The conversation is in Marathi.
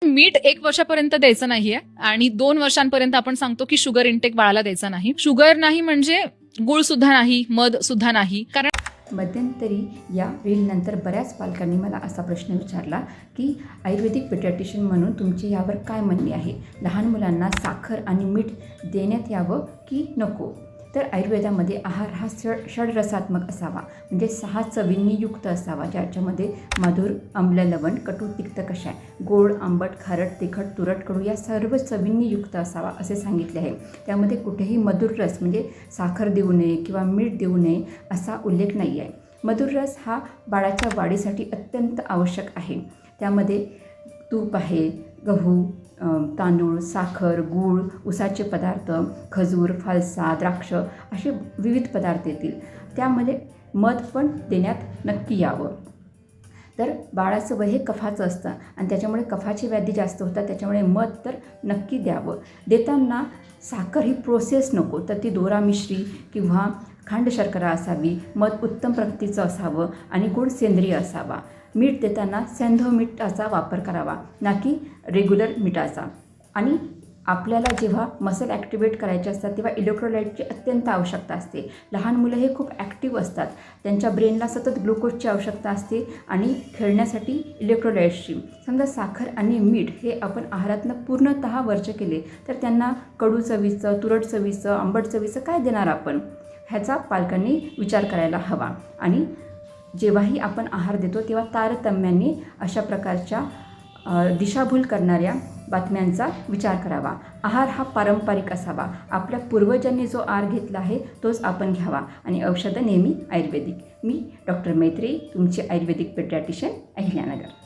मीठ 1 वर्षापर्यंत द्यायचं नाहीये आणि 2 वर्षांपर्यंत आपण सांगतो की शुगर इंटेक बाळाला द्यायचा नाही. शुगर नाही म्हणजे गुळ सुद्धा नाही, मध सुद्धा नाही. कारण मध्यंतरी या रीलनंतर बऱ्याच पालकांनी मला असा प्रश्न विचारला की आयुर्वेदिक पेडियाट्रिशियन म्हणून तुमची यावर काय म्हणणे आहे, लहान मुलांना साखर आणि मीठ देण्यात यावं की नको. तर आयुर्वेदामध्ये आहार हा षडरसात्मक असावा, म्हणजे 6 चवींनी युक्त असावा, ज्याच्यामध्ये मधुर, आम्ल, लवण, कटू, तिक्त, कषाय, गोड, आंबट, खारट, तिखट, तुरट, कडू या सर्व चवींनी युक्त असावा असे सांगितले आहे. त्यामध्ये कुठेही मधुर रस म्हणजे साखर देऊ नये किंवा मीठ देऊ नये असा उल्लेख नाही आहे. मधुर रस हा बाळाच्या वाढीसाठी अत्यंत आवश्यक आहे. त्यामध्ये तूप आहे, गहू, तांदूळ, साखर, गूळ, उसाचे पदार्थ, खजूर, फालसा, द्राक्ष असे विविध पदार्थ येतील. त्यामध्ये मध पण देण्यात नक्की यावं. तर बाळाचं वय हे कफाचं असतं आणि त्याच्यामुळे कफाची व्याधी जास्त होतात, त्याच्यामुळे मध तर नक्की द्यावं. देताना साखर ही प्रोसेस नको, तर ती दोरा मिश्री किंवा खांड शर्करा असावी. मध उत्तम प्रतीचं असावं आणि गुळ सेंद्रिय असावा. मीठ देताना सैंधव मिठाचा वापर करावा, ना की रेग्युलर मिठाचा. आणि आपल्याला जेव्हा मसल ॲक्टिवेट करायचे असतात तेव्हा इलेक्ट्रोलाइटची अत्यंत आवश्यकता असते. लहान मुलं हे खूप ॲक्टिव्ह असतात, त्यांच्या ब्रेनला सतत ग्लुकोजची आवश्यकता असते आणि खेळण्यासाठी इलेक्ट्रोलाइट्सची. समजा साखर आणि मीठ हे आपण आहारातनं पूर्णतः वर्ज केले तर त्यांना कडू चवीचं, तुरट चवीचं, आंबट चवीचं काय देणार आपण, ह्याचा पालकांनी विचार करायला हवा. आणि जेव्हाही आपण आहार देतो तेव्हा तारतम्यांनी अशा प्रकारच्या दिशाभूल करणाऱ्या बातम्यांचा विचार करावा. आहार हा पारंपरिक असावा, आपल्या पूर्वजांनी जो आहार घेतला आहे तोच आपण घ्यावा आणि औषधं नेहमी आयुर्वेदिक. मी डॉक्टर मैत्री, तुमची आयुर्वेदिक पेडियाट्रिशियन, अहिल्यानगर.